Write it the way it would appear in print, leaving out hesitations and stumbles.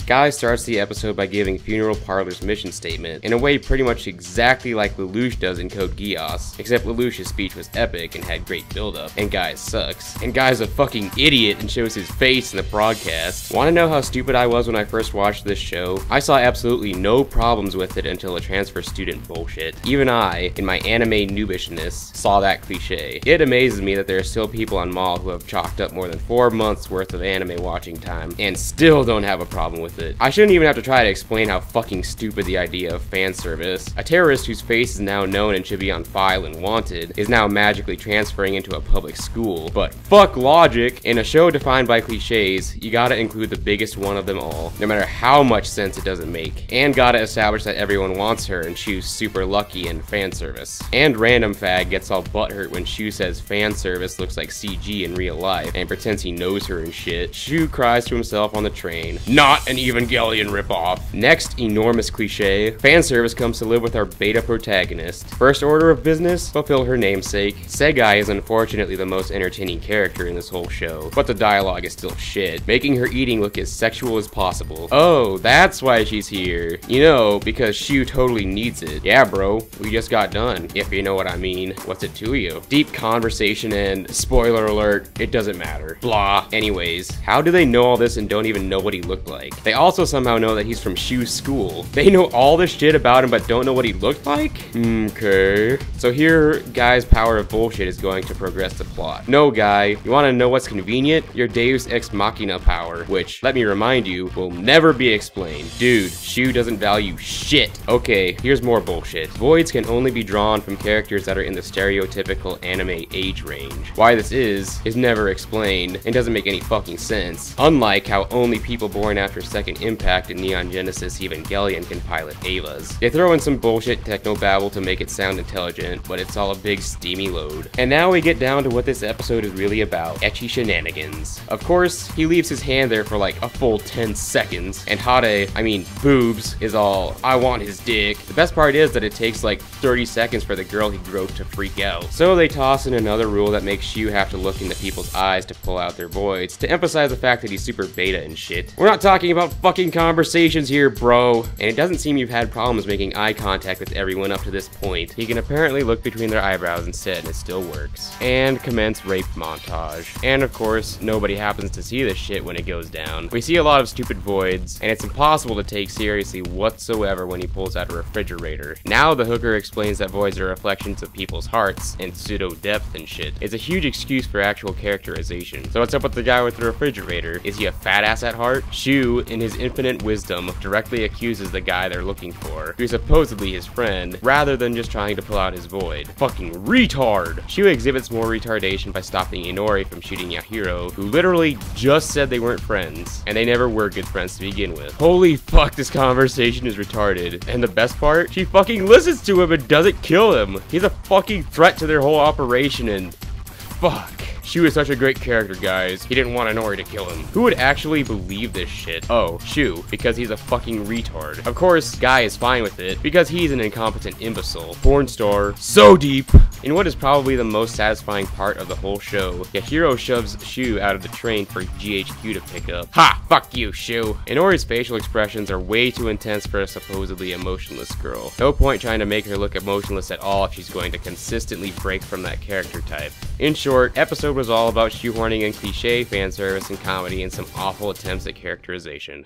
Guy starts the episode by giving Funeral Parlor's mission statement in a way pretty much exactly like Lelouch does in Code Geass, except Lelouch's speech was epic and had great build-up, and Guy sucks. And Guy's a fucking idiot and shows his face in the broadcast. Wanna know how stupid I was when I first watched this show? I saw absolutely no problems with it until the transfer student bullshit. Even I, in my anime noobishness, saw that cliche. It amazes me that there are still people on Mall who have chalked up more than 4 months worth of anime watching time and still don't have a problem with it. I shouldn't even have to try to explain how fucking stupid the idea of fan service. A terrorist whose face is now known and should be on file and wanted is now magically transferring into a public school. But fuck logic. In a show defined by cliches, you gotta include the biggest one of them all, no matter how much sense it doesn't make. And gotta establish that everyone wants her and Shu's super lucky in fan service. And random fag gets all butthurt when Shu says fan service looks like CG in real life and pretends he knows her and shit. Shu cries to himself on the train. Not an Evangelion ripoff. Next enormous cliche, fan service comes to live with our beta protagonist. First order of business, fulfill her namesake. Segai is unfortunately the most entertaining character in this whole show, but the dialogue is still shit, making her eating look as sexual as possible. Oh, that's why she's here. You know, because Shu totally needs it. Yeah bro, we just got done, if you know what I mean. What's it to you? Deep conversation and, spoiler alert, it doesn't matter. Blah. Anyways, how do they know all this and don't even know what he looked like? They also somehow know that he's from Shu's school. They know all this shit about him but don't know what he looked like? Okay. So here, Guy's power of bullshit is going to progress the plot. No, Guy, you wanna know what's convenient? Your Deus Ex Machina power, which, let me remind you, will never be explained. Dude, Shu doesn't value shit. Okay, here's more bullshit. Voids can only be drawn from characters that are in the stereotypical anime age range. Why this is never explained and doesn't make any fucking sense. Unlike how only people born after Second Impact and Neon Genesis Evangelion can pilot Evas. They throw in some bullshit technobabble to make it sound intelligent, but it's all a big steamy load. And now we get down to what this episode is really about, ecchi shenanigans. Of course, he leaves his hand there for like a full 10 seconds, and Hade, I mean boobs, is all, I want his dick. The best part is that it takes like 30 seconds for the girl he groped to freak out. So they toss in another rule that makes Shu have to look into people's eyes to pull out their voids, to emphasize the fact that he's super beta and shit. We're not talking about fucking conversations here, bro. And it doesn't seem you've had problems making eye contact with everyone up to this point. He can apparently look between their eyebrows instead, and it still works. And commence rape montage. And of course, nobody happens to see this shit when it goes down. We see a lot of stupid voids, and it's impossible to take seriously whatsoever when he pulls out a refrigerator. Now the hooker explains that voids are reflections of people's hearts and pseudo depth and shit. It's a huge excuse for actual characterization. So what's up with the guy with the refrigerator? Is he a fat ass at heart? Shu, in his infinite wisdom, directly accuses the guy they're looking for, who's supposedly his friend, rather than just trying to pull out his void. Fucking retard! Shu exhibits more retardation by stopping Inori from shooting Yahiro, who literally just said they weren't friends, and they never were good friends to begin with. Holy fuck, this conversation is retarded. And the best part? She fucking listens to him and doesn't kill him. He's a fucking threat to their whole operation and... fuck. Shu is such a great character, guys. He didn't want Inori to kill him. Who would actually believe this shit? Oh, Shu, because he's a fucking retard. Of course, Guy is fine with it, because he's an incompetent imbecile. Porn star. So deep. In what is probably the most satisfying part of the whole show, Yahiro shoves Shu out of the train for GHQ to pick up. Ha! Fuck you, Shu! Inori's facial expressions are way too intense for a supposedly emotionless girl. No point trying to make her look emotionless at all if she's going to consistently break from that character type. In short, episode was all about shoehorning in cliche, fan service, and comedy, and some awful attempts at characterization.